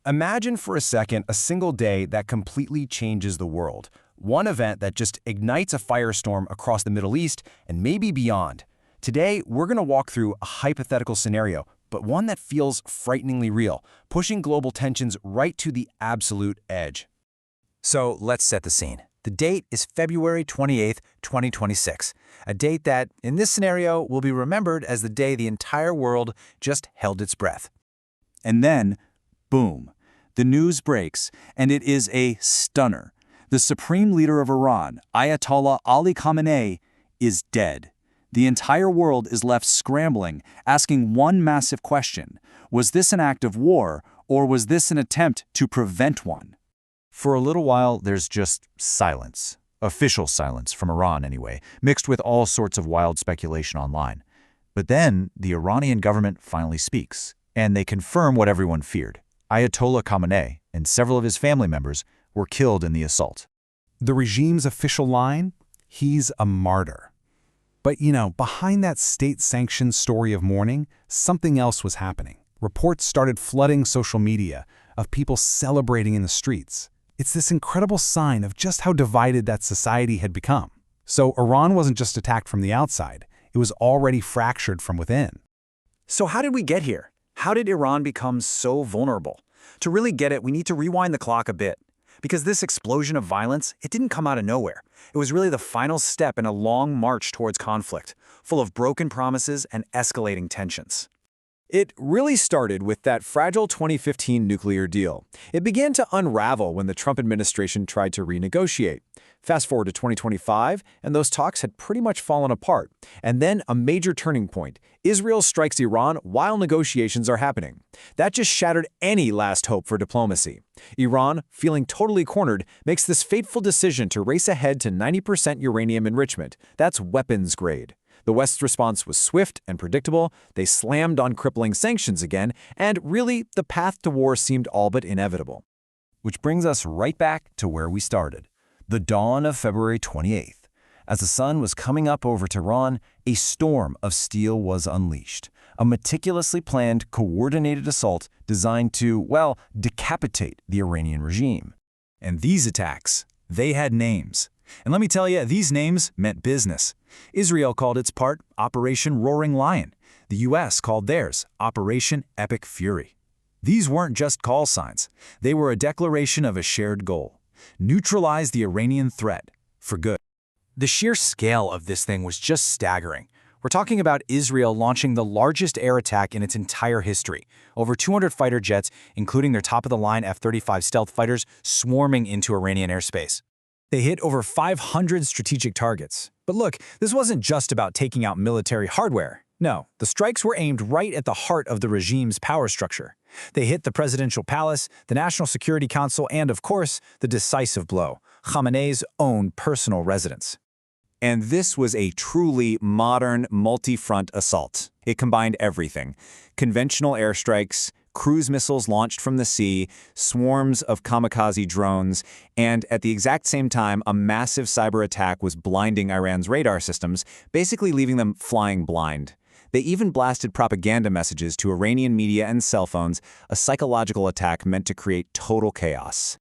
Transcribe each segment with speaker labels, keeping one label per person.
Speaker 1: Imagine for a second a single day that completely changes the world. One event that just ignites a firestorm across the Middle East and maybe beyond. Today, we're going to walk through a hypothetical scenario, but one that feels frighteningly real, pushing global tensions right to the absolute edge.
Speaker 2: So let's set the scene. The date is February 28, 2026, a date that, in this scenario, will be remembered as the day the entire world just held its breath. And then, boom, the news breaks, and it is a stunner. The supreme leader of Iran, Ayatollah Ali Khamenei, is dead. The entire world is left scrambling, asking one massive question. Was this an act of war, or was this an attempt to prevent one? For a little while, there's just silence. Official silence, from Iran anyway, mixed with all sorts of wild speculation online. But then, the Iranian government finally speaks, and they confirm what everyone feared. Ayatollah Khamenei and several of his family members were killed in the assault.
Speaker 3: The regime's official line? He's a martyr. But, behind that state-sanctioned story of mourning, something else was happening. Reports started flooding social media of people celebrating in the streets. It's this incredible sign of just how divided that society had become. So Iran wasn't just attacked from the outside, it was already fractured from within.
Speaker 2: So how did we get here? How did Iran become so vulnerable? To really get it, we need to rewind the clock a bit. Because this explosion of violence, it didn't come out of nowhere. It was really the final step in a long march towards conflict, full of broken promises and escalating tensions.
Speaker 4: It really started with that fragile 2015 nuclear deal. It began to unravel when the Trump administration tried to renegotiate. Fast forward to 2025, and those talks had pretty much fallen apart. And then a major turning point. Israel strikes Iran while negotiations are happening. That just shattered any last hope for diplomacy. Iran, feeling totally cornered, makes this fateful decision to race ahead to 90% uranium enrichment. That's weapons grade. The West's response was swift and predictable. They slammed on crippling sanctions again, and really, the path to war seemed all but inevitable.
Speaker 1: Which brings us right back to where we started, the dawn of February 28th. As the sun was coming up over Tehran, a storm of steel was unleashed, a meticulously planned, coordinated assault designed to, well, decapitate the Iranian regime.
Speaker 2: And these attacks, they had names. And let me tell you, these names meant business. Israel called its part Operation Roaring Lion. The U.S. called theirs Operation Epic Fury. These weren't just call signs. They were a declaration of a shared goal: neutralize the Iranian threat for good. The sheer scale of this thing was just staggering. We're talking about Israel launching the largest air attack in its entire history. Over 200 fighter jets, including their top-of-the-line F-35 stealth fighters, swarming into Iranian airspace. They hit over 500 strategic targets. But look, this wasn't just about taking out military hardware. No, the strikes were aimed right at the heart of the regime's power structure. They hit the presidential palace, the National Security Council, and, of course, the decisive blow, Khamenei's own personal residence.
Speaker 4: And this was a truly modern, multi-front assault. It combined everything: conventional airstrikes, cruise missiles launched from the sea, swarms of kamikaze drones, and at the exact same time, a massive cyber attack was blinding Iran's radar systems, basically leaving them flying blind. They even blasted propaganda messages to Iranian media and cell phones, a psychological attack meant to create total chaos.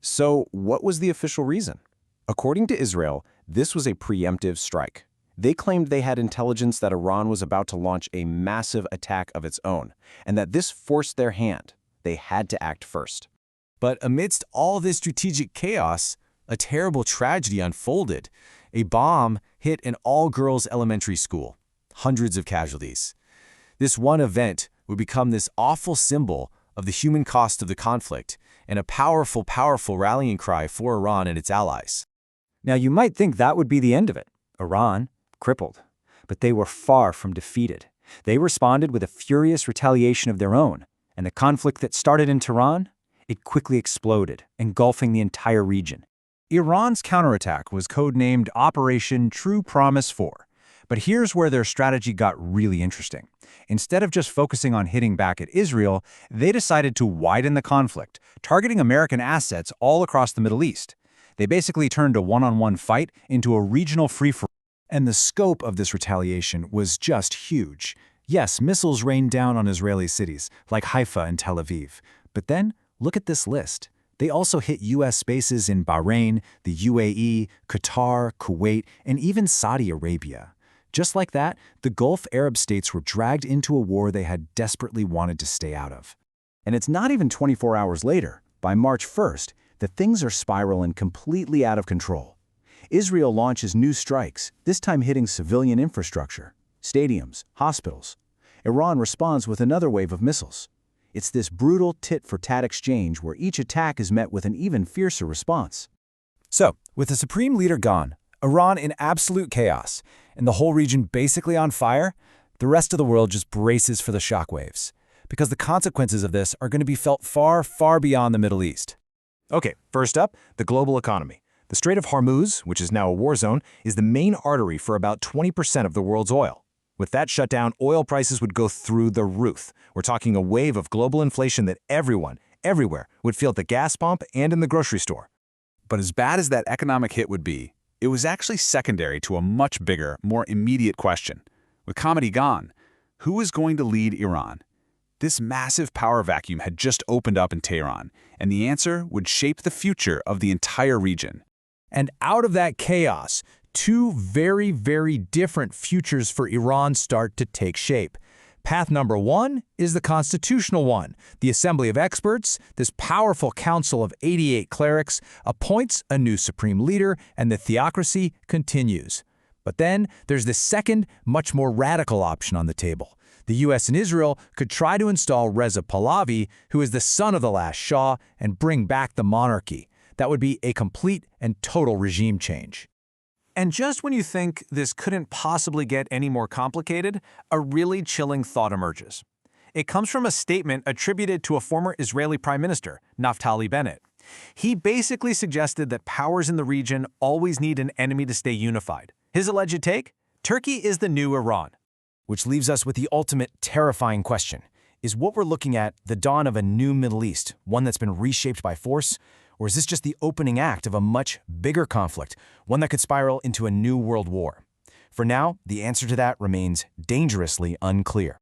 Speaker 4: So, what was the official reason? According to Israel, this was a preemptive strike. They claimed they had intelligence that Iran was about to launch a massive attack of its own, and that this forced their hand. They had to act first.
Speaker 2: But amidst all this strategic chaos, a terrible tragedy unfolded. A bomb hit an all-girls elementary school. Hundreds of casualties. This one event would become this awful symbol of the human cost of the conflict and a powerful, powerful rallying cry for Iran and its allies.
Speaker 5: Now, you might think that would be the end of it. Iran, crippled. But they were far from defeated. They responded with a furious retaliation of their own, and the conflict that started in Tehran, it quickly exploded, engulfing the entire region.
Speaker 2: Iran's counterattack was codenamed Operation True Promise 4. But here's where their strategy got really interesting. Instead of just focusing on hitting back at Israel, they decided to widen the conflict, targeting American assets all across the Middle East. They basically turned a one-on-one fight into a regional free-for-all. And the scope of this retaliation was just huge. Yes, missiles rained down on Israeli cities, like Haifa and Tel Aviv. But then, Look at this list. They also hit U.S. bases in Bahrain, the UAE, Qatar, Kuwait, and even Saudi Arabia. Just like that, the Gulf Arab states were dragged into a war they had desperately wanted to stay out of.
Speaker 1: And it's not even 24 hours later. By March 1st, the things are spiraling completely out of control. Israel launches new strikes, this time hitting civilian infrastructure, stadiums, hospitals. Iran responds with another wave of missiles. It's this brutal tit-for-tat exchange where each attack is met with an even fiercer response.
Speaker 2: So, with the supreme leader gone, Iran in absolute chaos, and the whole region basically on fire, the rest of the world just braces for the shockwaves. Because the consequences of this are going to be felt far, far beyond the Middle East.
Speaker 6: Okay, first up, the global economy. The Strait of Hormuz, which is now a war zone, is the main artery for about 20% of the world's oil. With that shutdown, oil prices would go through the roof. We're talking a wave of global inflation that everyone, everywhere, would feel at the gas pump and in the grocery store.
Speaker 3: But as bad as that economic hit would be, it was actually secondary to a much bigger, more immediate question. With Khamenei gone, who is going to lead Iran? This massive power vacuum had just opened up in Tehran, and the answer would shape the future of the entire region.
Speaker 2: And out of that chaos, two very, very different futures for Iran start to take shape. Path number one is the constitutional one. The Assembly of Experts, this powerful council of 88 clerics, appoints a new supreme leader, and the theocracy continues. But then there's the second, much more radical option on the table. The U.S. and Israel could try to install Reza Pahlavi, who is the son of the last Shah, and bring back the monarchy. That would be a complete and total regime change.
Speaker 6: And just when you think this couldn't possibly get any more complicated, a really chilling thought emerges. It comes from a statement attributed to a former Israeli Prime Minister, Naftali Bennett. He basically suggested that powers in the region always need an enemy to stay unified. His alleged take? Turkey is the new Iran.
Speaker 5: Which leaves us with the ultimate terrifying question. Is what we're looking at the dawn of a new Middle East, one that's been reshaped by force? Or is this just the opening act of a much bigger conflict, one that could spiral into a new world war? For now, the answer to that remains dangerously unclear.